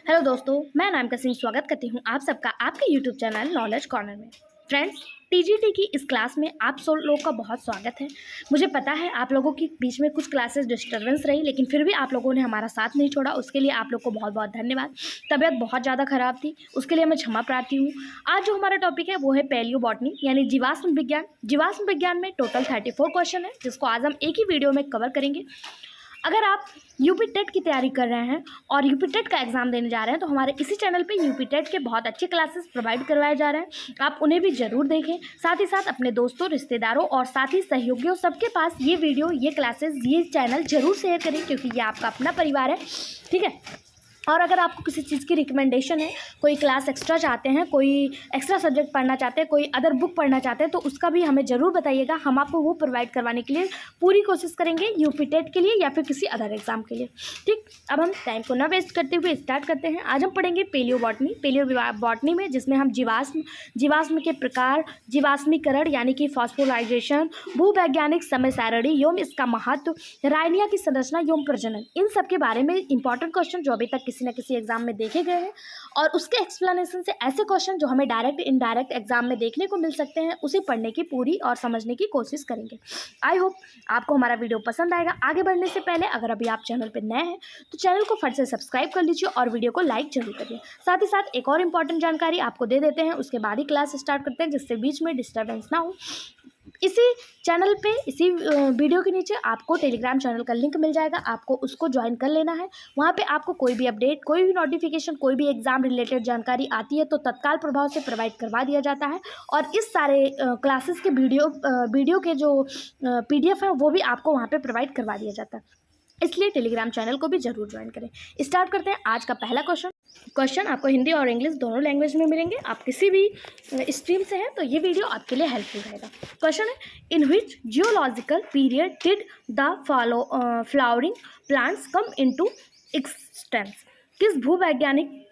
Hello दोस्तों, मैं नामिका सिंह स्वागत करती हूँ आप सबका आपके यूट्यूब चैनल नॉलेज कॉर्नर में। फ्रेंड्स, टीजीटी की इस क्लास में आप सब लोगों का बहुत स्वागत है। मुझे पता है आप लोगों के बीच में कुछ क्लासेस डिस्टर्बेंस रही, लेकिन फिर भी आप लोगों ने हमारा साथ नहीं छोड़ा, उसके लिए आप लोग को बहुत बहुत धन्यवाद। तबीयत बहुत ज़्यादा ख़राब थी, उसके लिए मैं क्षमा प्रार्थी हूँ। आज जो हमारा टॉपिक है वो है पैलियो बॉटनी यानी जीवाश्म विज्ञान। जीवाश्म विज्ञान में टोटल 34 क्वेश्चन है, जिसको आज हम एक ही वीडियो में कवर करेंगे। अगर आप यूपी टेट की तैयारी कर रहे हैं और यूपी टेट का एग्ज़ाम देने जा रहे हैं तो हमारे इसी चैनल पे यूपी टेट के बहुत अच्छे क्लासेस प्रोवाइड करवाए जा रहे हैं, आप उन्हें भी ज़रूर देखें। साथ ही साथ अपने दोस्तों, रिश्तेदारों और साथ ही सहयोगियों सबके पास ये वीडियो, ये क्लासेस, ये चैनल ज़रूर शेयर करें, क्योंकि ये आपका अपना परिवार है। ठीक है। और अगर आपको किसी चीज़ की रिकमेंडेशन है, कोई क्लास एक्स्ट्रा चाहते हैं, कोई एक्स्ट्रा सब्जेक्ट पढ़ना चाहते हैं, कोई अदर बुक पढ़ना चाहते हैं, तो उसका भी हमें ज़रूर बताइएगा। हम आपको वो प्रोवाइड करवाने के लिए पूरी कोशिश करेंगे, यूपी टेट के लिए या फिर किसी अदर एग्जाम के लिए। ठीक, अब हम टाइम को ना वेस्ट करते हुए स्टार्ट करते हैं। आज हम पढ़ेंगे पेलियो बॉटनी। पेलियो बॉटनी में जिसमें हम जीवाश्म के प्रकार, जीवाश्मीकरण यानी कि फॉस्फोराइजेशन, भूवैज्ञानिक समय सारणी एवं इसका महत्व, रायनिया की संरचना एवं प्रजनन, इन सब के बारे में इंपॉर्टेंट क्वेश्चन जो अभी तक किसी न किसी एग्जाम में देखे गए हैं और उसके एक्सप्लेनेशन से ऐसे क्वेश्चन जो हमें डायरेक्ट इनडायरेक्ट एग्जाम में देखने को मिल सकते हैं, उसे पढ़ने की पूरी और समझने की कोशिश करेंगे। आई होप आपको हमारा वीडियो पसंद आएगा। आगे बढ़ने से पहले अगर अभी आप चैनल पर नए हैं तो चैनल को फट से सब्सक्राइब कर लीजिए और वीडियो को लाइक जरूर करिए। साथ ही साथ एक और इम्पॉर्टेंट जानकारी आपको दे देते हैं, उसके बाद ही क्लास स्टार्ट करते हैं, जिससे बीच में डिस्टर्बेंस ना हो। इसी चैनल पे, इसी वीडियो के नीचे आपको टेलीग्राम चैनल का लिंक मिल जाएगा, आपको उसको ज्वाइन कर लेना है। वहाँ पे आपको कोई भी अपडेट, कोई भी नोटिफिकेशन, कोई भी एग्ज़ाम रिलेटेड जानकारी आती है तो तत्काल प्रभाव से प्रोवाइड करवा दिया जाता है। और इस सारे क्लासेस के वीडियो के जो PDF है वो भी आपको वहाँ पे प्रोवाइड करवा दिया जाता है, इसलिए टेलीग्राम चैनल को भी जरूर ज्वाइन करें। स्टार्ट करते हैं आज का पहला क्वेश्चन आपको हिंदी और इंग्लिश दोनों लैंग्वेज में मिलेंगे। आप किसी भी स्ट्रीम से हैं तो ये वीडियो आपके लिए हेल्पफुल रहेगा। क्वेश्चन है, in which geological period did the flowering plants come into existence? किस भूवैज्ञानिक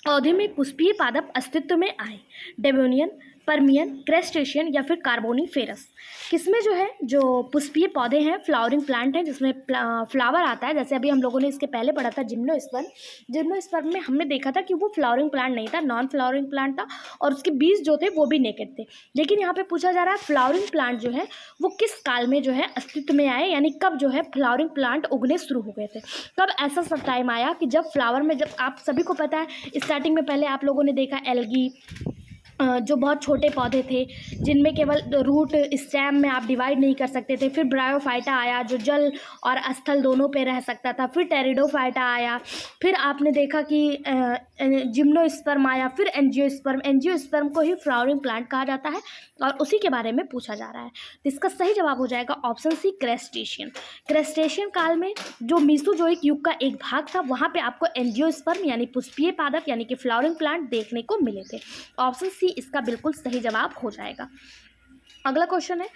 अवधि में पुष्पीय पादप अस्तित्व में आए? डेवोनियन, पर्मियन, क्रेस्टेशियन या फिर कार्बोनीफेरस? किसमें जो है, जो पुष्पीय पौधे हैं, फ्लावरिंग प्लांट हैं, जिसमें फ्लावर आता है, जैसे अभी हम लोगों ने इसके पहले पढ़ा था जिम्नोस्पर्म। जिम्नोस्पर्म में हमने देखा था कि वो फ्लावरिंग प्लांट नहीं था, नॉन फ्लावरिंग प्लांट था और उसके बीज जो थे वो भी नेकेड थे। लेकिन यहाँ पे पूछा जा रहा है फ्लावरिंग प्लांट जो है वो किस काल में जो है अस्तित्व में आए, यानी कब जो है फ्लावरिंग प्लांट उगने शुरू हो गए थे। कब ऐसा सब टाइम आया कि जब फ्लावर में, जब आप सभी को पता है स्टार्टिंग में पहले आप लोगों ने देखा एल्गी, जो बहुत छोटे पौधे थे जिनमें केवल रूट स्टेम में आप डिवाइड नहीं कर सकते थे। फिर ब्रायोफाइटा आया जो जल और स्थल दोनों पे रह सकता था। फिर टेरिडोफाइटा आया। फिर आपने देखा कि जिम्नोस्पर्म आया। फिर एंजियोस्पर्म। एंजियोस्पर्म को ही फ्लावरिंग प्लांट कहा जाता है और उसी के बारे में पूछा जा रहा है। तो इसका सही जवाब हो जाएगा ऑप्शन सी, क्रेस्टेशियन। क्रेस्टेशियन काल में जो मीसोजोइक युग का एक भाग था, वहाँ पे आपको एंजियोस्पर्म यानी पुष्पीय पादप यानी कि फ्लावरिंग प्लांट देखने को मिले थे। ऑप्शन सी इसका बिल्कुल सही जवाब हो जाएगा। अगला क्वेश्चन है,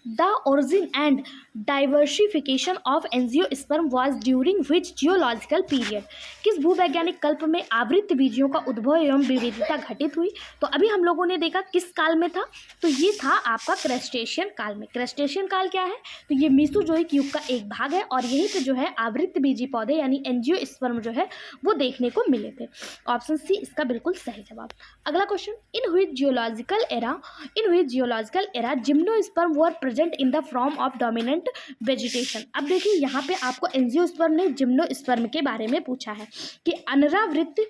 the origin and diversification of angiosperm was during which geological period? किस भूवैज्ञानिक कल्प में आवृत्त बीजियों का उद्भव एवं विविधता घटित हुई? तो अभी हम लोगों ने देखा किस काल में था, तो ये था आपका क्रेस्टेशियन काल में। क्रेस्टेशियन काल क्या है, तो ये मीसोजोइक युग का एक भाग है और यहीं पे जो है आवृत्त बीजी पौधे यानी एंजियोस्पर्म जो है वो देखने को मिले थे। ऑप्शन सी इसका बिल्कुल सही जवाब। अगला question, in which geological era gymnosperm were present in the form of dominant vegetation? अब देखिए यहाँ पे आपको एंजियोस्पर्म ने जिम्नोस्पर्म के बारे में पूछा है कि अनरावृत्त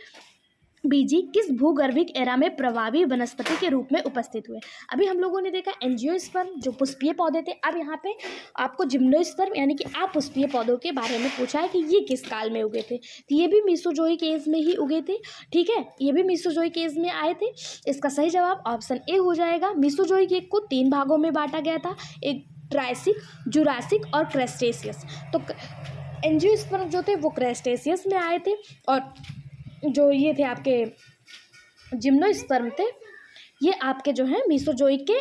बीजी किस भूगर्भिक एरा में प्रभावी वनस्पति के रूप में उपस्थित हुए? अभी हम लोगों ने देखा एंजियोस्पर्म जो पुष्पीय पौधे थे। अब यहाँ पे आपको जिम्नोस्पर्म यानी कि अपुष्पीय पौधों के बारे में पूछा है कि ये किस काल में उगे थे। तो ये भी मीसोजोइक एज में ही उगे थे। ठीक है, ये भी मीसोजोइक एज में आए थे। इसका सही जवाब ऑप्शन ए हो जाएगा। मीसोजोइक एज को 3 भागों में बांटा गया था, एक ट्रायसिक, जुरासिक और क्रेस्टेशियस। तो एंजियोस्पर्म जो थे वो क्रेस्टेशियस में आए थे और जो ये थे आपके जिम्नोस्पर्म थे ये आपके जो है मीसोजोइक के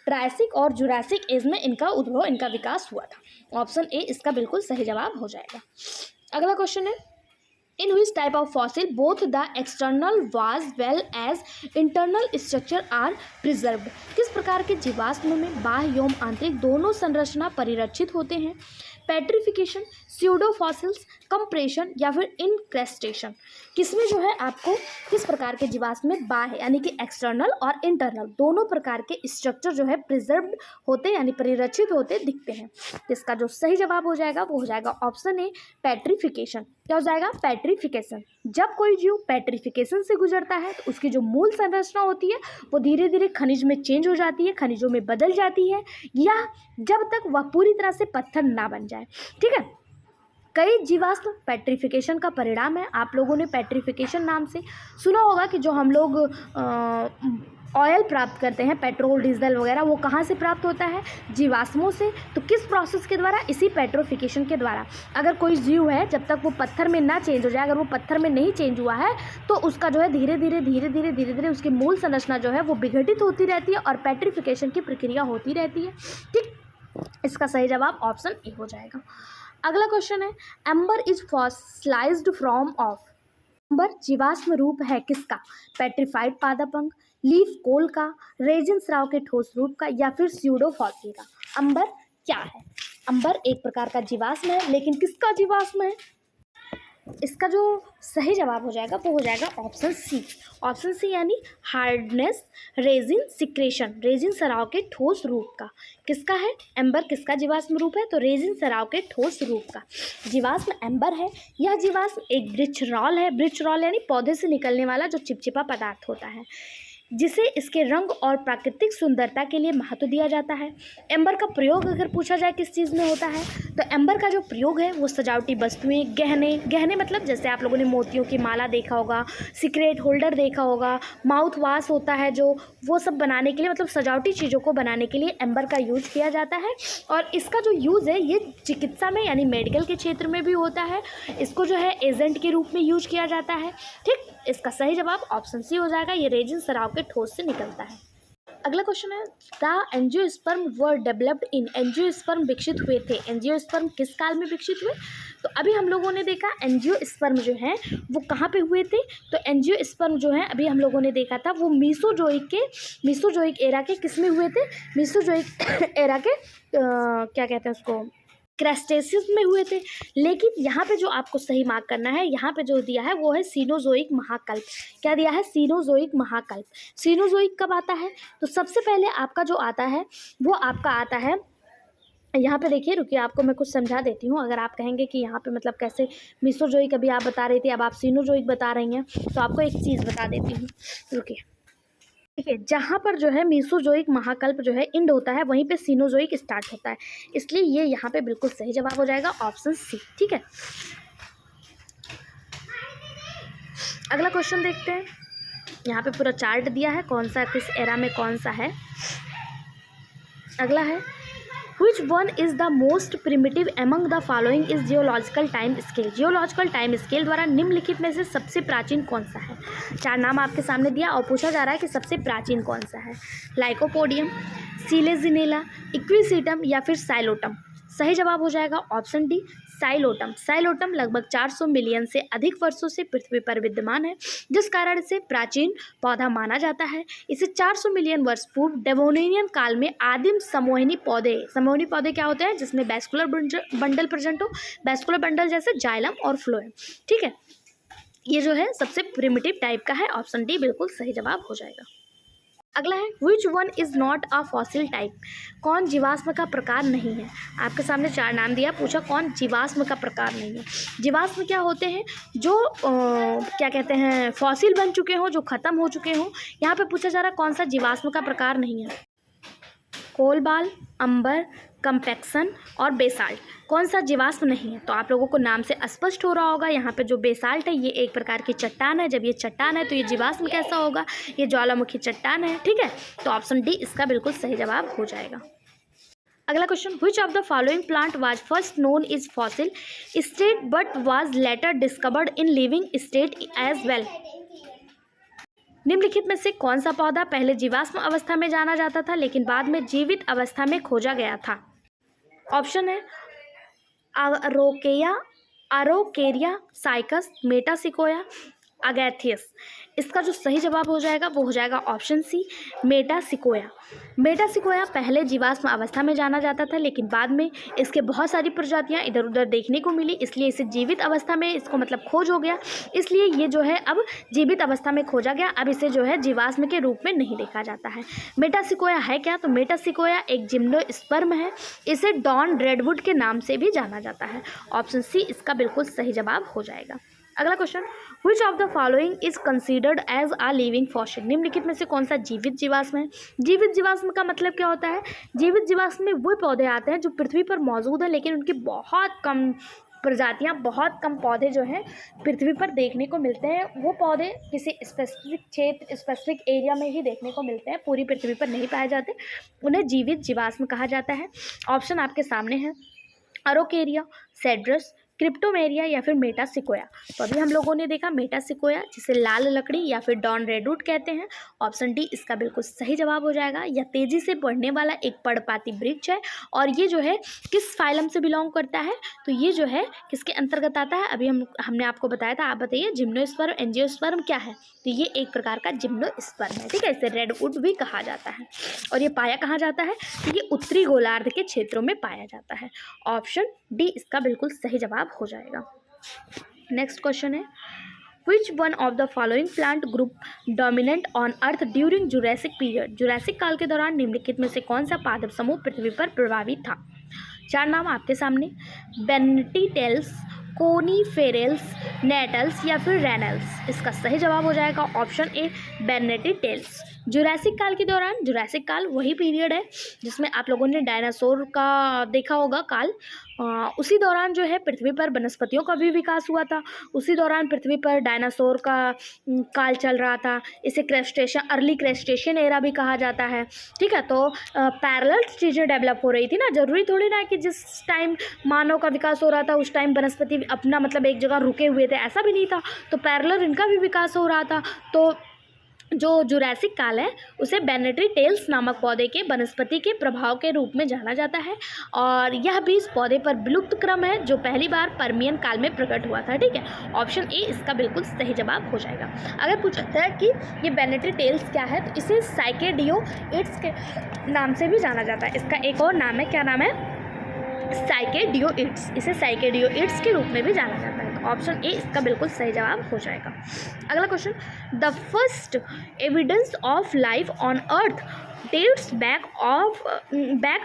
ट्रायसिक और जुरासिक एज में इनका उद्भव, इनका विकास हुआ था। ऑप्शन ए इसका बिल्कुल सही जवाब हो जाएगा। अगला क्वेश्चन है, इन which type of fossil both the external as well as internal structure are preserved? किस प्रकार के जीवाश्म में बाह्य एवं आंतरिक दोनों संरचना परिरक्षित होते हैं? पेट्रिफिकेशन, स्यूडोफॉसिल्स, कंप्रेशन या फिर इनक्रेस्टेशन। किसमें जो है आपको किस प्रकार के जीवाश्म में बाह्य यानी कि एक्सटर्नल और इंटरनल दोनों प्रकार के स्ट्रक्चर जो है प्रिजर्व्ड होते यानी परिरक्षित होते दिखते हैं। इसका जो सही जवाब हो जाएगा वो हो जाएगा ऑप्शन ए, पेट्रिफिकेशन। क्या हो जाएगा? पेट्रिफिकेशन। जब कोई जीव पेट्रिफिकेशन से गुजरता है तो उसकी जो मूल संरचना होती है वो धीरे धीरे खनिज में चेंज हो जाती है, खनिजों में बदल जाती है, या जब तक वह पूरी तरह से पत्थर ना बन जाए। ठीक है, कई जीवाश्म पेट्रिफिकेशन का परिणाम है। आप लोगों ने पेट्रिफिकेशन नाम से सुना होगा कि जो हम लोग ऑयल प्राप्त करते हैं, पेट्रोल डीजल वगैरह, वो कहाँ से प्राप्त होता है? जीवाश्मों से। तो किस प्रोसेस के द्वारा? इसी पेट्रिफिकेशन के द्वारा। अगर कोई जीव है जब तक वो पत्थर में ना चेंज हो जाए, अगर वो पत्थर में नहीं चेंज हुआ है तो उसका जो है धीरे धीरे उसकी मूल संरचना जो है वो विघटित होती रहती है और पेट्रिफिकेशन की प्रक्रिया होती रहती है। ठीक, इसका सही जवाब ऑप्शन ए हो जाएगा। अगला क्वेश्चन है, amber is fossilised from of. Amber जीवाश्म रूप है किसका? पेट्रिफाइड पादप अंग, लीफ कोल का, रेजिन स्राव के ठोस रूप का, या फिर स्यूडो फॉसिल का। अंबर क्या है? अंबर एक प्रकार का जीवाश्म है, लेकिन किसका जीवाश्म है? इसका जो सही जवाब हो जाएगा वो हो जाएगा ऑप्शन सी। ऑप्शन सी यानी हार्डनेस रेजिन सिक्रेशन, रेजिन सराव के ठोस रूप का। किसका है? एम्बर किसका जीवाश्म रूप है? तो रेजिन सराव के ठोस रूप का जीवाश्म एम्बर है। यह जीवाश्म एक वृक्षरॉल है। वृक्षरॉल यानी पौधे से निकलने वाला जो चिपचिपा पदार्थ होता है, जिसे इसके रंग और प्राकृतिक सुंदरता के लिए महत्व दिया जाता है। एम्बर का प्रयोग अगर पूछा जाए किस चीज़ में होता है, तो एम्बर का जो प्रयोग है वो सजावटी वस्तुएं, गहने मतलब जैसे आप लोगों ने मोतियों की माला देखा होगा, सिगरेट होल्डर देखा होगा, माउथ वाश होता है जो, वो सब बनाने के लिए, मतलब सजावटी चीज़ों को बनाने के लिए एम्बर का यूज किया जाता है। और इसका जो यूज़ है ये चिकित्सा में यानी मेडिकल के क्षेत्र में भी होता है। इसको जो है एजेंट के रूप में यूज किया जाता है। ठीक, इसका सही जवाब ऑप्शन सी हो जाएगा, ये रेजिन सराव के ठोस से निकलता है। अगला क्वेश्चन है, the angiosperm were developed in. Angiosperm विकसित हुए थे। एंजियोस्पर्म किस काल में विकसित हुए? तो अभी हम लोगों ने देखा एंजियोस्पर्म जो है वो कहाँ पे हुए थे। तो एंजियोस्पर्म जो है अभी हम लोगों ने देखा था वो मीसोजोइक एरा के किस में हुए थे? मीसोजोइक एरा के क्या कहते हैं उसको, क्रस्टेशियस में हुए थे। लेकिन यहाँ पे जो आपको सही मार्क करना है, यहाँ पे जो दिया है वो है सीनोजोइक महाकल्प। क्या दिया है? सीनोजोइक महाकल्प। सीनोजोइक कब आता है? तो सबसे पहले आपका जो आता है वो आपका आता है, यहाँ पे देखिए, रुकिए आपको मैं कुछ समझा देती हूँ। अगर आप कहेंगे कि यहाँ पे मतलब कैसे मीसोजोइक अभी आप बता रही थी, अब आप सीनोजोइक बता रही हैं, तो आपको एक चीज़ बता देती हूँ, रुकिए। ठीक है, जहाँ पर जो है मीसोजोइक महाकल्प जो है इंड होता है, वहीं पे सीनोजोइक स्टार्ट होता है, इसलिए ये यहाँ पे बिल्कुल सही जवाब हो जाएगा ऑप्शन सी। ठीक है, अगला क्वेश्चन देखते हैं। यहाँ पे पूरा चार्ट दिया है कौन सा किस एरा में कौन सा है। अगला है, Which one is the most primitive among the following is geological time scale। Geological time scale द्वारा निम्नलिखित में से सबसे प्राचीन कौन सा है? चार नाम आपके सामने दिया और पूछा जा रहा है कि सबसे प्राचीन कौन सा है। लाइकोपोडियम, सिलेजिनेला, इक्विसिटम या फिर साइलोटम। सही जवाब हो जाएगा ऑप्शन डी, साइलोटम। साइलोटम लगभग 400 मिलियन से अधिक वर्षों से पृथ्वी पर विद्यमान है, जिस कारण इसे प्राचीन पौधा माना जाता है। इसे 400 मिलियन वर्ष पूर्व डेवोनियन काल में आदिम समोहिनी पौधे क्या होते हैं? जिसमें वैस्कुलर बंडल प्रेजेंट हो, वैस्कुलर बंडल जैसे जाइलम और फ्लोएम। ठीक है, ये जो है सबसे प्रिमिटिव टाइप का है, ऑप्शन डी बिल्कुल सही जवाब हो जाएगा। अगला है, which one is not a fossil type. कौन जीवाश्म का प्रकार नहीं है? आपके सामने चार नाम दिया, पूछा कौन जीवाश्म का प्रकार नहीं है। जीवाश्म क्या होते हैं? जो क्या कहते हैं, फॉसिल बन चुके हों, जो ख़त्म हो चुके हों। यहाँ पे पूछा जा रहा है कौन सा जीवाश्म का प्रकार नहीं है। कोलबाल, अंबर, कंपैक्शन और बेसाल्ट, कौन सा जीवाश्म नहीं है? तो आप लोगों को नाम से स्पष्ट हो रहा होगा, यहाँ पे जो बेसाल्ट है ये एक प्रकार की चट्टान है। जब ये चट्टान है तो ये जीवाश्म कैसा होगा? ये ज्वालामुखी चट्टान है। ठीक है, तो ऑप्शन डी इसका बिल्कुल सही जवाब हो जाएगा। अगला question, which of the following plant was first known is fossil state but was later discovered in living state as well. निम्नलिखित में से कौन सा पौधा पहले जीवाश्म अवस्था में जाना जाता था लेकिन बाद में जीवित अवस्था में खोजा गया था? ऑप्शन है आरोकेरिया, साइकस, मेटासिकोया, अगैथियस। इसका जो सही जवाब हो जाएगा वो हो जाएगा ऑप्शन सी, मेटासिकोया। मेटासिकोया पहले जीवाश्म अवस्था में जाना जाता था, लेकिन बाद में इसके बहुत सारी प्रजातियां इधर उधर देखने को मिली, इसलिए इसे जीवित अवस्था में इसको मतलब खोज हो गया, इसलिए ये जो है अब जीवित अवस्था में खोजा गया। अब इसे जो है जीवाश्म के रूप में नहीं देखा जाता है। मेटासिकोया है क्या? तो मेटासिकोया एक जिम्नोस्पर्म है। इसे डॉन रेडवुड के नाम से भी जाना जाता है। ऑप्शन सी इसका बिल्कुल सही जवाब हो जाएगा। अगला question, which of the following is considered as a living fossil. निम्नलिखित में से कौन सा जीवित जीवाश्म है? जीवित जीवाश्म का मतलब क्या होता है? जीवित जीवाश्म में वो पौधे आते हैं जो पृथ्वी पर मौजूद हैं, लेकिन उनकी बहुत कम प्रजातियां, बहुत कम पौधे जो हैं पृथ्वी पर देखने को मिलते हैं। वो पौधे किसी स्पेसिफिक क्षेत्र, स्पेसिफिक एरिया में ही देखने को मिलते हैं, पूरी पृथ्वी पर नहीं पाए जाते। उन्हें जीवित जीवाश्म कहा जाता है। ऑप्शन आपके सामने है, अरोकेरिया, सेड्रस, क्रिप्टोमेरिया या फिर मेटासिकोया। तो अभी हम लोगों ने देखा मेटासिकोया, जिसे लाल लकड़ी या फिर डॉन रेडवुड कहते हैं। ऑप्शन डी इसका बिल्कुल सही जवाब हो जाएगा। यह तेजी से बढ़ने वाला एक पर्णपाती वृक्ष है और ये जो है किस फाइलम से बिलोंग करता है? तो ये जो है किसके अंतर्गत आता है? अभी हमने आपको बताया था। आप बताइए, जिम्नोस्पर्म, एंजियोस्पर्म क्या है? तो ये एक प्रकार का जिम्नोस्पर्म है, ठीक है। इसे रेडवुड भी कहा जाता है। और ये पाया कहाँ जाता है? तो ये उत्तरी गोलार्ध के क्षेत्रों में पाया जाता है। ऑप्शन डी इसका बिल्कुल सही जवाब हो जाएगा। नेक्स्ट क्वेश्चन है, which one of the following plant group dominant on earth during Jurassic period. Jurassic काल के दौरान निम्नलिखित में से कौन सा पादप समूह पृथ्वी पर प्रभावित था? चार नाम आपके सामने, बेनिटेल्स, कोनीफेरल्स, नेटल्स या फिर रेनल्स। इसका सही जवाब हो जाएगा ऑप्शन ए, बेनिटेल्स। जुरैसिक काल के दौरान, जुरैसिक काल वही पीरियड है जिसमें आप लोगों ने डायनासोर का देखा होगा काल। उसी दौरान जो है पृथ्वी पर वनस्पतियों का भी विकास हुआ था। उसी दौरान पृथ्वी पर डायनासोर का काल चल रहा था। इसे क्रेस्टेशन, अर्ली क्रेस्टेशियन एरा भी कहा जाता है, ठीक है। तो पैरेलल चीज़ें डेवलप हो रही थी ना, जरूरी थोड़ी ना कि जिस टाइम मानव का विकास हो रहा था उस टाइम वनस्पति अपना मतलब एक जगह रुके हुए थे, ऐसा भी नहीं था। तो पैरेलल इनका भी विकास हो रहा था। तो जो जुरैसिक काल है उसे बेनिटेल्स नामक पौधे के वनस्पति के प्रभाव के रूप में जाना जाता है और यह भी इस पौधे पर विलुप्त क्रम है जो पहली बार पर्मियन काल में प्रकट हुआ था, ठीक है। ऑप्शन ए इसका बिल्कुल सही जवाब हो जाएगा। अगर पूछा है कि ये बेनिटेल्स क्या है, तो इसे साइकेडियोइड्स के नाम से भी जाना जाता है। इसका एक और नाम है, क्या नाम है? साइकेडियोइड्स। इसे साइकेडियोइड्स के रूप में भी जाना जाता है। ऑप्शन ए इसका बिल्कुल सही जवाब हो जाएगा। अगला question, the first evidence of life on earth dates back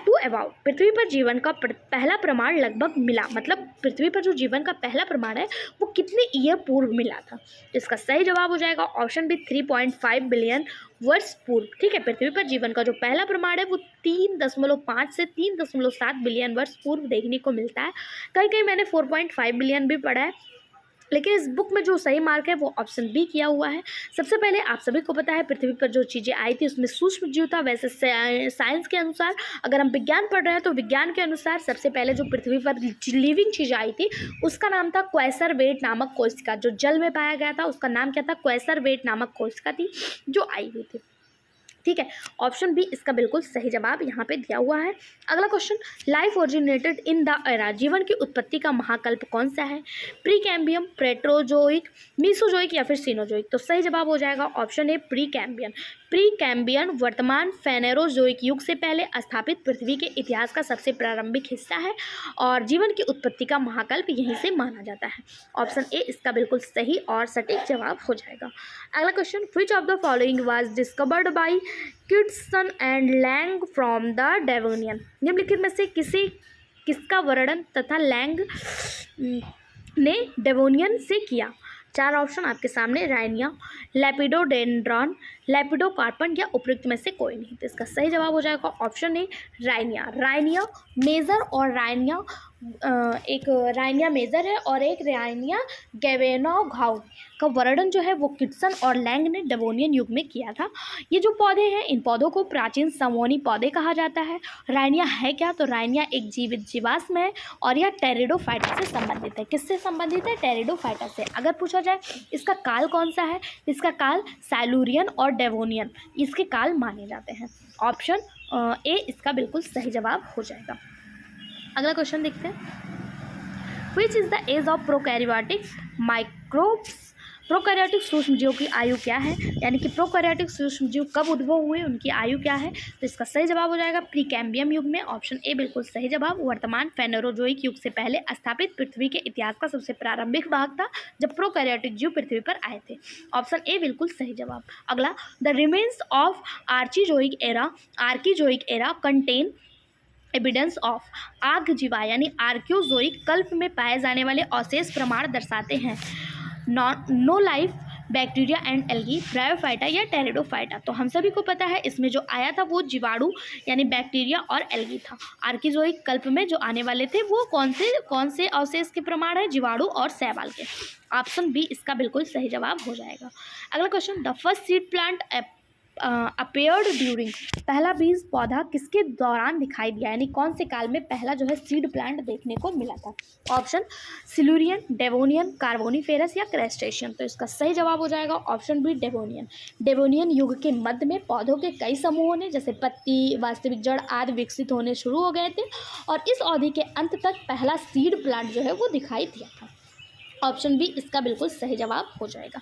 to about. पृथ्वी पर जीवन का पहला प्रमाण लगभग मिला, मतलब पृथ्वी पर जो जीवन का पहला प्रमाण है वो कितने ईयर पूर्व मिला था? इसका सही जवाब हो जाएगा ऑप्शन बी, 3.5 बिलियन वर्ष पूर्व, ठीक है। पृथ्वी पर जीवन का जो पहला प्रमाण है वो 3.5 से 3.7 बिलियन वर्ष पूर्व देखने को मिलता है। कहीं कहीं मैंने 4.5 बिलियन भी पढ़ा है, लेकिन इस बुक में जो सही मार्क है वो ऑप्शन बी किया हुआ है। सबसे पहले आप सभी को पता है पृथ्वी पर जो चीज़ें आई थी उसमें सूक्ष्म जीव था। वैसे साइंस के अनुसार, अगर हम विज्ञान पढ़ रहे हैं तो विज्ञान के अनुसार सबसे पहले जो पृथ्वी पर लिविंग चीज़ आई थी उसका नाम था क्वेसरवेट नामक कोशिका। जो जल में पाया गया था उसका नाम क्या था? क्वेसरवेट नामक कोशिका थी जो आई हुई थी, ठीक है। ऑप्शन बी इसका बिल्कुल सही जवाब यहाँ पे दिया हुआ है। अगला question, life originated in the era. जीवन की उत्पत्ति का महाकल्प कौन सा है? प्रीकैम्बियम, प्रेट्रोजोइक, मीसोजोइक या फिर सीनोजोइक। तो सही जवाब हो जाएगा ऑप्शन ए, प्रीकैम्बियन। प्रीकैम्बियन वर्तमान फेनेरोजोइक युग से पहले स्थापित पृथ्वी के इतिहास का सबसे प्रारंभिक हिस्सा है और जीवन की उत्पत्ति का महाकल्प यहीं से माना जाता है। ऑप्शन ए इसका बिल्कुल सही और सटीक जवाब हो जाएगा। अगला question, which of the following was discovered by Kitson and Lang from the Devonian. निम्नलिखित में से किसका वर्णन तथा लैंग ने डेवोनियन से किया? चार ऑप्शन आपके सामने, राइनिया, लेपिडोडेंड्रॉन, लेपिडोकार्पन या उपयुक्त में से कोई नहीं। तो इसका सही जवाब हो जाएगा option A, Rhynia. Rhynia major और राइनिया एक राइनिया मेजर है और एक राइनिया गैवेनोघाउ का वर्णन जो है वो किट्सन और लैंग ने डेवोनियन युग में किया था। ये जो पौधे हैं इन पौधों को प्राचीन समोनी पौधे कहा जाता है। राइनिया है क्या? तो राइनिया एक जीवित जीवाश्म है और यह टेरिडोफाइटा से संबंधित है। किससे संबंधित है? टेरिडोफाइटा से। अगर पूछा जाए इसका काल कौन सा है, इसका काल साइलूरियन और डेवोनियन इसके काल माने जाते हैं। ऑप्शन ए इसका बिल्कुल सही जवाब हो जाएगा। अगला क्वेश्चन देखते हैं, which is the age of prokaryotic microbes prokaryotic सूक्ष्मजीव की आयु क्या है, यानी कि प्रोकैरियोटिक सूक्ष्मजीव कब उद्भव हुए, उनकी आयु क्या है। तो इसका सही जवाब हो जाएगा प्रीकैम्बियम युग में, ऑप्शन ए बिल्कुल सही जवाब। वर्तमान फेनोरोजोइक युग से पहले स्थापित पृथ्वी के इतिहास का सबसे प्रारंभिक भाग था जब प्रोकैरियोटिक जीव पृथ्वी पर आए थे, ऑप्शन ए बिल्कुल सही जवाब। अगला, the remains of Archaeozoic era contain evidence of आर्कजीवा यानी आर्क्योजोइक कल्प में पाए जाने वाले अवशेष प्रमाण दर्शाते हैं no life, bacteria and algae, bryophyta या टेरिडोफाइटा। तो हम सभी को पता है इसमें जो आया था वो जीवाणु यानी बैक्टीरिया और एल्गी था। आर्किजोइक कल्प में जो आने वाले थे वो कौन से अवशेष के प्रमाण है, जीवाणु और शैवाल के। ऑप्शन बी इसका बिल्कुल सही जवाब हो जाएगा। अगला question, the first seed plant appeared during, पहला बीज पौधा किसके दौरान दिखाई दिया, यानी कौन से काल में पहला जो है सीड प्लांट देखने को मिला था। ऑप्शन सिल्यूरियन, डेवोनियन, कार्बोनिफेरस या क्रेस्टेशियन। तो इसका सही जवाब हो जाएगा ऑप्शन बी डेवोनियन। डेवोनियन युग के मध्य में पौधों के कई समूहों ने जैसे पत्ती, वास्तविक जड़ आदि विकसित होने शुरू हो गए थे और इस अवधि के अंत तक पहला सीड प्लांट जो है वो दिखाई दिया था। ऑप्शन बी इसका बिल्कुल सही जवाब हो जाएगा।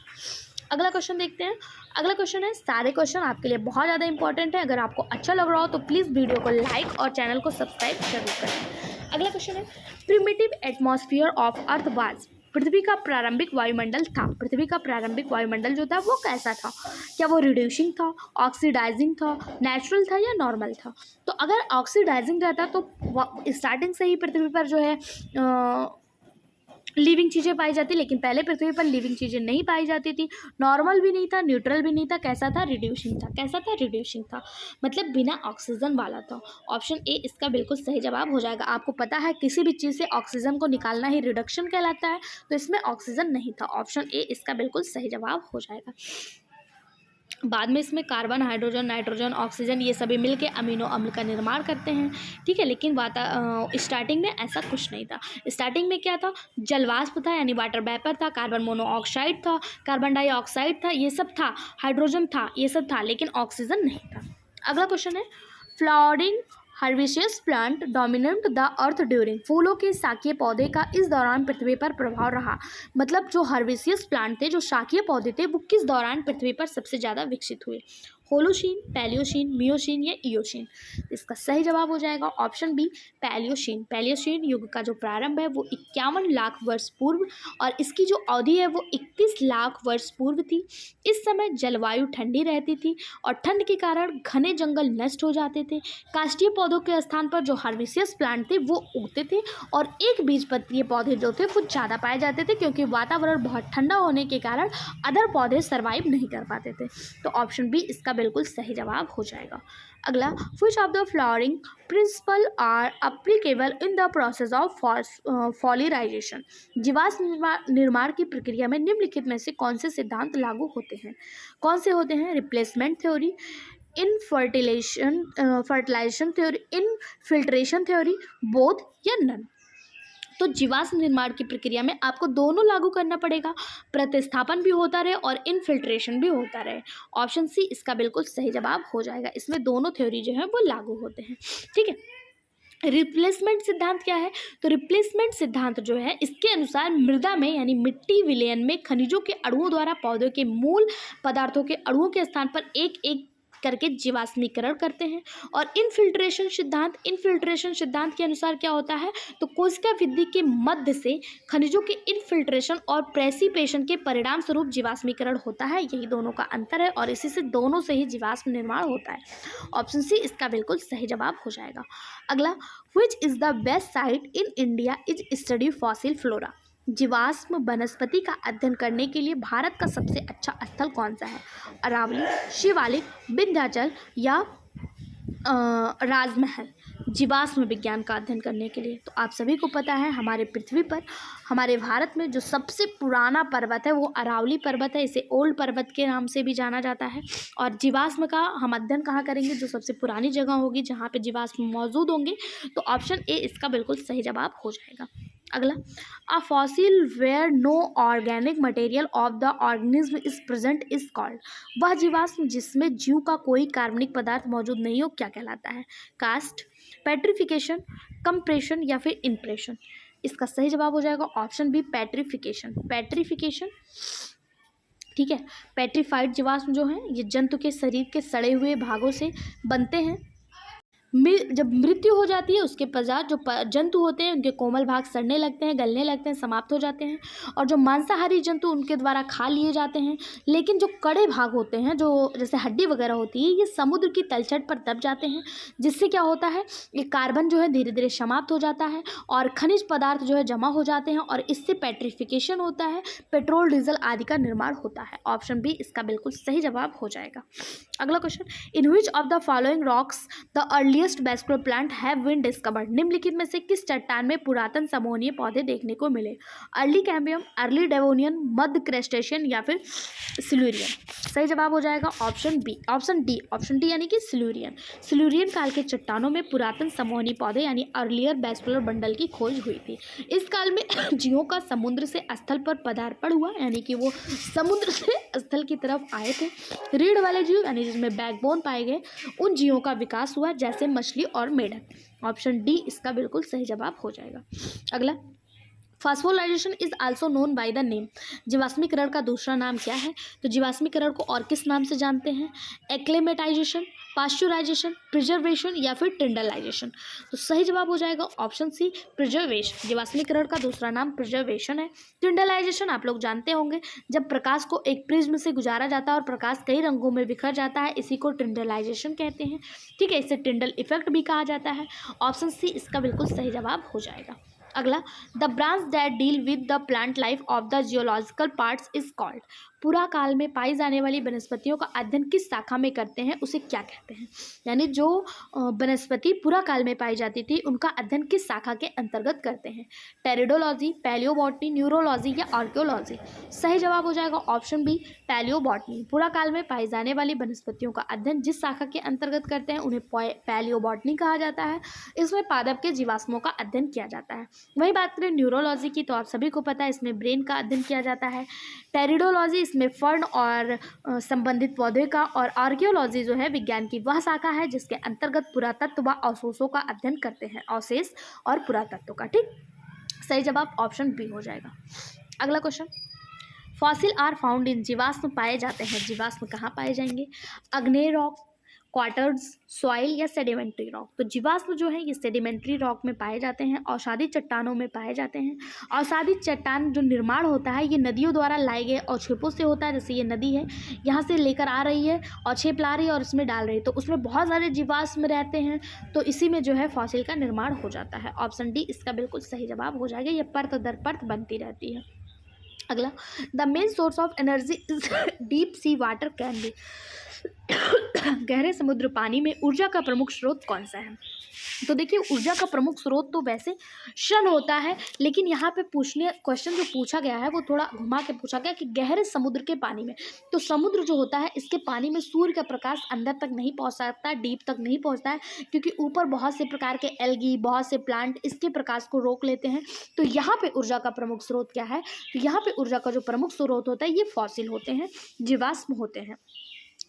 अगला क्वेश्चन देखते हैं। अगला क्वेश्चन है, सारे क्वेश्चन आपके लिए बहुत ज़्यादा इंपॉर्टेंट है, अगर आपको अच्छा लग रहा हो तो प्लीज़ वीडियो को लाइक और चैनल को सब्सक्राइब जरूर करें। अगला क्वेश्चन है, primitive atmosphere of earth was, पृथ्वी का प्रारंभिक वायुमंडल था, पृथ्वी का प्रारंभिक वायुमंडल जो था वो कैसा था, क्या वो रिड्यूसिंग था, ऑक्सीडाइजिंग था, नेचुरल था या नॉर्मल था। तो अगर ऑक्सीडाइजिंग रहता तो स्टार्टिंग से ही पृथ्वी पर जो है लिविंग चीज़ें पाई जाती, लेकिन पहले पृथ्वी पर लिविंग चीज़ें नहीं पाई जाती थी। नॉर्मल भी नहीं था, न्यूट्रल भी नहीं था, कैसा था, रिड्यूसिंग था। कैसा था, रिड्यूसिंग था, मतलब बिना ऑक्सीजन वाला था। ऑप्शन ए इसका बिल्कुल सही जवाब हो जाएगा। आपको पता है किसी भी चीज़ से ऑक्सीजन को निकालना ही रिडक्शन कहलाता है, तो इसमें ऑक्सीजन नहीं था। ऑप्शन ए इसका बिल्कुल सही जवाब हो जाएगा। बाद में इसमें कार्बन, हाइड्रोजन, नाइट्रोजन, ऑक्सीजन ये सभी मिलके अमीनो अम्ल का निर्माण करते हैं, ठीक है। लेकिन स्टार्टिंग में ऐसा कुछ नहीं था। स्टार्टिंग में क्या था, जलवाष्प था यानी वाटर वेपर था, कार्बन मोनोऑक्साइड था, कार्बन डाइऑक्साइड था, ये सब था, हाइड्रोजन था, ये सब था, लेकिन ऑक्सीजन नहीं था। अगला क्वेश्चन है, flowering herbaceous plant dominate the earth during, फूलों के शाकीय पौधे का इस दौरान पृथ्वी पर प्रभाव रहा, मतलब जो हर्बिशियस प्लांट थे, जो शाकीय पौधे थे, वो किस दौरान पृथ्वी पर सबसे ज़्यादा विकसित हुए, होलोशीन, पैलियोशीन, मियोशीन या इयोशीन। इसका सही जवाब हो जाएगा ऑप्शन बी पैलियोशीन। पैलियोशीन युग का जो प्रारंभ है वो 51 लाख वर्ष पूर्व और इसकी जो अवधि है वो 31 लाख वर्ष पूर्व थी। इस समय जलवायु ठंडी रहती थी और ठंड के कारण घने जंगल नष्ट हो जाते थे। काष्ठीय पौधों के स्थान पर जो हर्बिशियस प्लांट थे वो उगते थे और एक बीजपत्रीय पौधे जो थे वो ज़्यादा पाए जाते थे, क्योंकि वातावरण बहुत ठंडा होने के कारण अदर पौधे सर्वाइव नहीं कर पाते थे। तो ऑप्शन बी इसका बिल्कुल सही जवाब हो जाएगा। अगला, which of the following principle are applicable in the process of fossilisation, जीवाश्म निर्माण की प्रक्रिया में निम्नलिखित में से कौन से सिद्धांत लागू होते हैं। कौन से होते हैं, replacement theory, fertilization theory, infiltration theory, both या नन। तो जीवाश्म निर्माण की प्रक्रिया में आपको दोनों लागू करना पड़ेगा, प्रतिस्थापन भी होता रहे और इनफिल्ट्रेशन भी होता रहे। ऑप्शन सी इसका बिल्कुल सही जवाब हो जाएगा। इसमें दोनों थ्योरी जो है वो लागू होते हैं, ठीक है। रिप्लेसमेंट सिद्धांत क्या है, तो रिप्लेसमेंट सिद्धांत जो है इसके अनुसार मृदा में यानी मिट्टी विलयन में खनिजों के अणुओं द्वारा पौधों के मूल पदार्थों के अणुओं के स्थान पर एक एक करके जीवाश्मीकरण करते हैं। और इनफिल्ट्रेशन सिद्धांत के अनुसार क्या होता है, तो कोशिका वृद्धि के मध्य से खनिजों के इनफिल्ट्रेशन और प्रेसिपिटेशन के परिणाम स्वरूप जीवाश्मीकरण होता है। यही दोनों का अंतर है और इसी से दोनों से ही जीवाश्म निर्माण होता है। ऑप्शन सी इसका बिल्कुल सही जवाब हो जाएगा। अगला, which is the best site in India is study fossil flora, जीवाश्म वनस्पति का अध्ययन करने के लिए भारत का सबसे अच्छा स्थल कौन सा है, अरावली, शिवालिक, विंध्याचल या राजमहल, जीवाश्म विज्ञान का अध्ययन करने के लिए। तो आप सभी को पता है हमारे पृथ्वी पर, हमारे भारत में जो सबसे पुराना पर्वत है वो अरावली पर्वत है, इसे ओल्ड पर्वत के नाम से भी जाना जाता है। और जीवाश्म का हम अध्ययन कहाँ करेंगे, जो सबसे पुरानी जगह होगी जहाँ पे जीवाश्म मौजूद होंगे। तो ऑप्शन ए इसका बिल्कुल सही जवाब हो जाएगा। अगला, a fossil where no organic material of the organism is present is called, वह जीवाश्म जिसमें जीव का कोई कार्बनिक पदार्थ मौजूद नहीं हो क्या कहलाता है, कास्ट, पेट्रिफिकेशन, कंप्रेशन या फिर इम्प्रेशन। इसका सही जवाब हो जाएगा ऑप्शन बी पेट्रिफिकेशन। ठीक है। पेट्रीफाइड जीवाश्म जो हैं ये जंतु के शरीर के सड़े हुए भागों से बनते हैं। जब मृत्यु हो जाती है उसके पश्चात जो जंतु होते हैं उनके कोमल भाग सड़ने लगते हैं, गलने लगते हैं, समाप्त हो जाते हैं और जो मांसाहारी जंतु उनके द्वारा खा लिए जाते हैं। लेकिन जो कड़े भाग होते हैं, जो जैसे हड्डी वगैरह होती है, ये समुद्र की तलछट पर दब जाते हैं, जिससे क्या होता है, ये कार्बन जो है धीरे धीरे समाप्त हो जाता है और खनिज पदार्थ जो है जमा हो जाते हैं और इससे पेट्रिफिकेशन होता है, पेट्रोल डीजल आदि का निर्माण होता है। ऑप्शन बी इसका बिल्कुल सही जवाब हो जाएगा। अगला question, in which of the following rocks the earliest vascular plant have been discovered. निम्नलिखित में से किस चट्टान में पुरातन समूहनीय पौधे देखने को मिले? अर्ली कैम्बियम, अर्ली डेवोनियन, मध्य क्रेस्टेशियन या फिर सिल्यूरियन। सही जवाब हो जाएगा ऑप्शन बी, ऑप्शन डी यानी कि सिल्यूरियन। सिल्यूरियन काल के चट्टानों में पुरातन समूहनीय पौधे यानी अर्लियर वेस्कुलर बंडल की खोज हुई थी। इस काल में जीवों का समुद्र से स्थल पर पदार्पण हुआ, यानी कि वो समुद्र से स्थल की तरफ आए थे। रीढ़ वाले जीव यानी जिसमें बैकबोन पाए गए उन जीवों का विकास हुआ, जैसे मछली और मेढक। ऑप्शन डी इसका बिल्कुल सही जवाब हो जाएगा। अगला, fossilisation is also known by the name. जीवाश्मीकरण का दूसरा नाम क्या है? तो जीवाश्मीकरण को और किस नाम से जानते हैं? एक्लेमेटाइजेशन, पास्चुराइजेशन, प्रिजर्वेशन या फिर टिंडलाइजेशन। तो सही जवाब हो जाएगा ऑप्शन सी, प्रिजर्वेशन। जीवाश्मीकरण का दूसरा नाम प्रिजर्वेशन है। टिंडलाइजेशन आप लोग जानते होंगे, जब प्रकाश को एक प्रिज्म से गुजारा जाता है और प्रकाश कई रंगों में बिखर जाता है, इसी को टिंडलाइजेशन कहते हैं। ठीक है, इसे टिंडल इफेक्ट भी कहा जाता है। ऑप्शन सी इसका बिल्कुल सही जवाब हो जाएगा। अगला, the branch that deal with the plant life of the geological parts is called. पूरा काल में पाई जाने वाली वनस्पतियों का अध्ययन किस शाखा में करते हैं, उसे क्या कहते हैं? यानी जो वनस्पति पूरा काल में पाई जाती थी उनका अध्ययन किस शाखा के अंतर्गत करते हैं? टेरिडोलॉजी, पैलियोबॉटनी, न्यूरोलॉजी या आर्कियोलॉजी। सही जवाब हो जाएगा ऑप्शन बी, पैलियोबॉटनी। पूरा काल में पाई जाने वाली वनस्पतियों का अध्ययन जिस शाखा के अंतर्गत करते हैं उन्हें पैलियोबॉटनी कहा जाता है। इसमें पादप के जीवाश्मों का अध्ययन किया जाता है। वही बात करें न्यूरोलॉजी की, तो आप सभी को पता है इसमें ब्रेन का अध्ययन किया जाता है। टेरिडोलॉजी इसमें फर्न और संबंधित पौधे का, और आर्कियोलॉजी जो है विज्ञान की वह शाखा है जिसके अंतर्गत पुरातत्व व अवशेषों का अध्ययन करते हैं, अवशेष और पुरातत्व का। ठीक, सही जवाब ऑप्शन बी हो जाएगा। अगला question, fossil are found in. जीवाश्म पाए जाते हैं, जीवाश्म कहाँ पाए जाएंगे? अग्नेय रॉक, क्वार्टर्स, सॉइल या सेडिमेंट्री रॉक। तो जीवाश्म जो है ये सेडिमेंट्री रॉक में पाए जाते हैं, अवसादी चट्टानों में पाए जाते हैं। अवसादी चट्टान जो निर्माण होता है ये नदियों द्वारा लाए गए अवक्षेपों से होता है। जैसे ये नदी है, यहाँ से लेकर आ रही है, अवक्षेप ला रही है और उसमें डाल रही है, तो उसमें बहुत सारे जीवाश्म रहते हैं, तो इसी में जो है फॉसिल का निर्माण हो जाता है। ऑप्शन डी इसका बिल्कुल सही जवाब हो जाएगा। ये परत दर परत बनती रहती है। अगला, the main source of energy is deep sea water can be. गहरे समुद्र पानी में ऊर्जा का प्रमुख स्रोत कौन सा है? तो देखिए, ऊर्जा का प्रमुख स्रोत तो वैसे शन होता है, लेकिन यहाँ पे क्वेश्चन जो पूछा गया है वो थोड़ा घुमा के पूछा गया कि गहरे समुद्र के पानी में। तो समुद्र जो होता है इसके पानी में सूर्य का प्रकाश अंदर तक नहीं पहुँच सकता, डीप तक नहीं पहुँचता है, क्योंकि ऊपर बहुत से प्रकार के एल्गी, बहुत से प्लांट इसके प्रकाश को रोक लेते हैं। तो यहाँ पे ऊर्जा का प्रमुख स्रोत क्या है? तो यहाँ पे ऊर्जा का जो प्रमुख स्रोत होता है ये फॉसिल होते हैं, जीवाश्म होते हैं।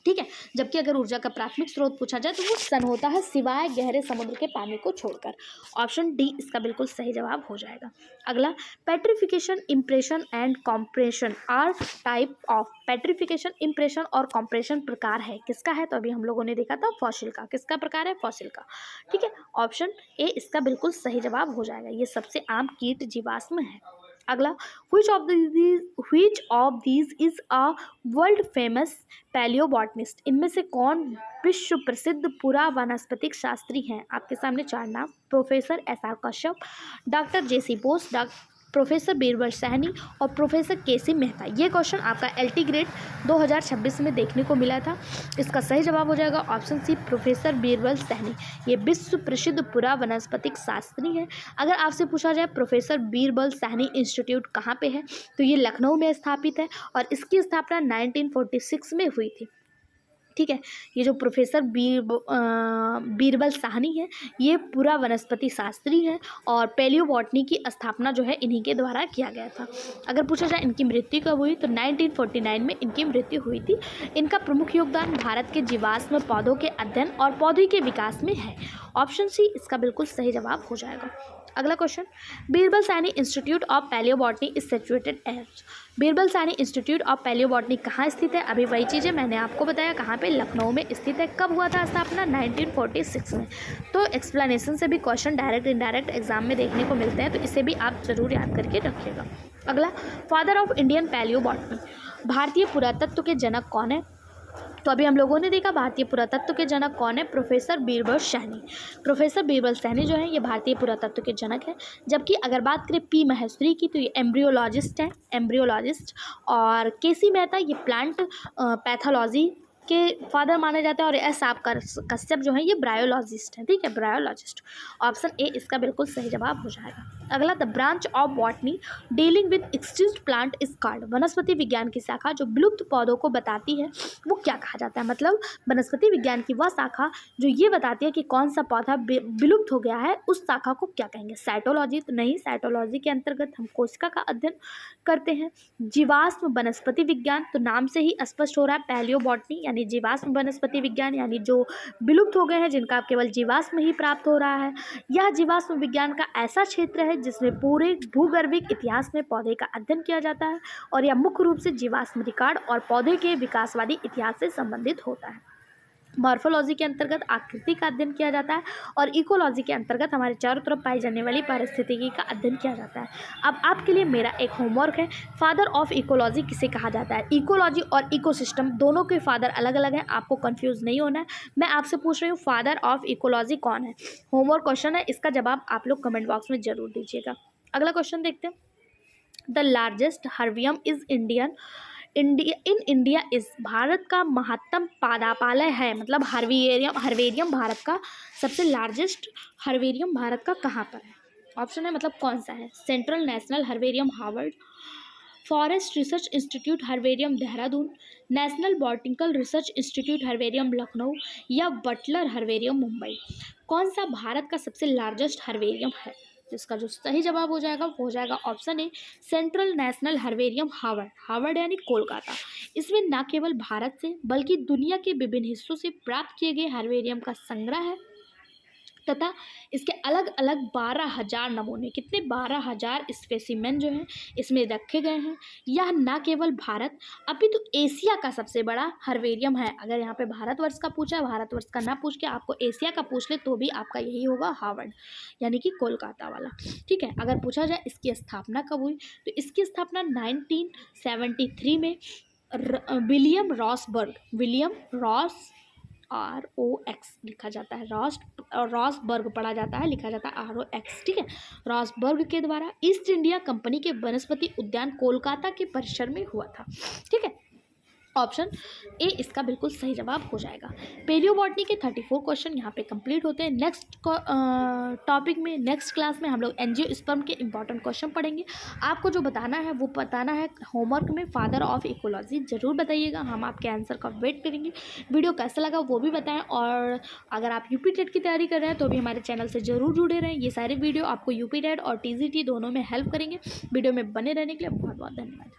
ठीक है, जबकि अगर ऊर्जा का प्राथमिक स्रोत पूछा जाए तो वो सन होता है, सिवाय गहरे समुद्र के पानी को छोड़कर। ऑप्शन डी इसका बिल्कुल सही जवाब हो जाएगा। अगला, petrification, impression and compression are type of. Petrification, impression और कॉम्प्रेशन प्रकार है किसका है? तो अभी हम लोगों ने देखा था फॉसिल का। किसका प्रकार है? फॉसिल का। ठीक है, ऑप्शन ए इसका बिल्कुल सही जवाब हो जाएगा। ये सबसे आम कीट जीवाश्म है। अगला, which of these is a world famous paleobotanist। इनमें से कौन विश्व प्रसिद्ध पुरा वनस्पतिक शास्त्री हैं? आपके सामने चार नाम, professor SR Kashyap, doctor JC Bose, professor Birbal Saini और प्रोफेसर KC मेहता। ये क्वेश्चन आपका LT ग्रेड 2026 में देखने को मिला था। इसका सही जवाब हो जाएगा option C, professor Birbal Saini. ये विश्व प्रसिद्ध पुरा वनस्पतिक शास्त्री है। अगर आपसे पूछा जाए प्रोफेसर बीरबल सैनी इंस्टीट्यूट कहाँ पे है, तो ये लखनऊ में स्थापित है और इसकी स्थापना 1946 में हुई थी। ठीक है, ये जो प्रोफेसर बीरबल साहनी है ये पूरा वनस्पति शास्त्री है और पैलियोबॉटनी की स्थापना जो है इन्हीं के द्वारा किया गया था। अगर पूछा जाए इनकी मृत्यु कब हुई, तो 1949 में इनकी मृत्यु हुई थी। इनका प्रमुख योगदान भारत के जीवाश्म पौधों के अध्ययन और पौधे के विकास में है। ऑप्शन सी इसका बिल्कुल सही जवाब हो जाएगा। अगला question, Birbal Saini institute of palaeobotany is situated at. Birbal Saini institute of palaeobotany कहाँ स्थित है? अभी वही चीज़ें मैंने आपको बताया, कहाँ पे? लखनऊ में स्थित है। कब हुआ था स्थापना? 1946 में। तो एक्सप्लेनेशन से भी क्वेश्चन डायरेक्ट इनडायरेक्ट एग्जाम में देखने को मिलते हैं, तो इसे भी आप ज़रूर याद करके रखिएगा। अगला, फादर ऑफ इंडियन पैलियोबॉटनी, भारतीय पुरातत्व के जनक कौन है? तो अभी हम लोगों ने देखा भारतीय पुरातत्व के जनक कौन है, प्रोफेसर बीरबल सैनी। प्रोफेसर बीरबल सैनी जो है ये भारतीय पुरातत्व के जनक है। जबकि अगर बात करें पी महेश्वरी की तो ये एम्ब्रियोलॉजिस्ट हैं, एम्ब्रियोलॉजिस्ट। और के सी मेहता ये प्लांट पैथोलॉजी के फादर माने जाते हैं। और एस आप कश्यप जो है ये ब्रायोलॉजिस्ट हैं, ठीक है, ब्रायोलॉजिस्ट। ऑप्शन ए इसका बिल्कुल सही जवाब हो जाएगा। अगला, the branch of botany dealing with extinct plant is called, वनस्पति विज्ञान की शाखा जो विलुप्त पौधों को बताती है वो क्या कहा जाता है? मतलब वनस्पति विज्ञान की वह शाखा जो ये बताती है कि कौन सा पौधा विलुप्त हो गया है, उस शाखा को क्या कहेंगे? साइटोलॉजी? तो नहीं, साइटोलॉजी के अंतर्गत हम कोशिका का अध्ययन करते हैं। जीवाश्म वनस्पति विज्ञान, तो नाम से ही स्पष्ट हो रहा है, पैलियोबॉटनी यानी जीवाश्म वनस्पति विज्ञान, यानी जो विलुप्त हो गए हैं जिनका केवल जीवाश्म ही प्राप्त हो रहा है। यह जीवाश्म विज्ञान का ऐसा क्षेत्र है जिसमें पूरे भूगर्भिक इतिहास में पौधे का अध्ययन किया जाता है और यह मुख्य रूप से जीवाश्म रिकॉर्ड और पौधे के विकासवादी इतिहास से संबंधित होता है। मॉर्फोलॉजी के अंतर्गत आकृति का अध्ययन किया जाता है और इकोलॉजी के अंतर्गत हमारे चारों तरफ पाई जाने वाली पारिस्थितिकी का अध्ययन किया जाता है। अब आपके लिए मेरा एक होमवर्क है, फादर ऑफ इकोलॉजी किसे कहा जाता है? इकोलॉजी और इकोसिस्टम दोनों के फादर अलग अलग हैं, आपको कंफ्यूज नहीं होना है। मैं आपसे पूछ रही हूँ फादर ऑफ इकोलॉजी कौन है? होमवर्क क्वेश्चन है, इसका जवाब आप लोग कमेंट बॉक्स में जरूर दीजिएगा। अगला क्वेश्चन देखते हैं, the largest herbarium is in India is, भारत का महत्तम पादापालय है, मतलब हर्बेरियम भारत का सबसे लार्जेस्ट हर्बेरियम भारत का कहाँ पर है? ऑप्शन है मतलब कौन सा है? Central national herbarium Harvard, forest research institute herbarium Dehradun, national botanical research institute herbarium Lucknow या बटलर हर्बेरियम मुंबई। कौन सा भारत का सबसे लार्जेस्ट हर्बेरियम है? इसका जो सही जवाब हो जाएगा वो हो जाएगा ऑप्शन ए, central national herbarium Harvard. Harvard यानी कोलकाता। इसमें न केवल भारत से बल्कि दुनिया के विभिन्न हिस्सों से प्राप्त किए गए हर्बेरियम का संग्रह है तथा इसके अलग अलग 12,000 नमूने, कितने 12,000 स्पेसिमेन जो हैं इसमें रखे गए हैं। यह न केवल भारत अपितु एशिया का सबसे बड़ा हर्बेरियम है। अगर यहाँ पे भारतवर्ष का पूछा है, भारतवर्ष का ना पूछ के आपको एशिया का पूछ ले तो भी आपका यही होगा, हार्वर्ड यानी कि कोलकाता वाला, ठीक है। अगर पूछा जाए इसकी स्थापना कब हुई तो इसकी स्थापना 1973 में विलियम ROX लिखा जाता है, रॉसबर्ग पढ़ा जाता है, लिखा जाता है ROX, ठीक है, रॉसबर्ग के द्वारा ईस्ट इंडिया कंपनी के वनस्पति उद्यान कोलकाता के परिसर में हुआ था, ठीक है। ऑप्शन ए इसका बिल्कुल सही जवाब हो जाएगा। पेलियोबॉटनी के 34 क्वेश्चन यहाँ पे कंप्लीट होते हैं। नेक्स्ट टॉपिक में, नेक्स्ट क्लास में हम लोग एंजियोस्पर्म के इंपॉर्टेंट क्वेश्चन पढ़ेंगे। आपको जो बताना है वो बताना है होमवर्क में, फादर ऑफ इकोलॉजी ज़रूर बताइएगा, हम आपके आंसर का वेट करेंगे। वीडियो कैसा लगा वो भी बताएं और अगर आप यूपी टेट की तैयारी कर रहे हैं तो भी हमारे चैनल से ज़रूर जुड़े रहें। ये सारे वीडियो आपको यूपी टेट और TGT दोनों में हेल्प करेंगे। वीडियो में बने रहने के लिए बहुत बहुत धन्यवाद।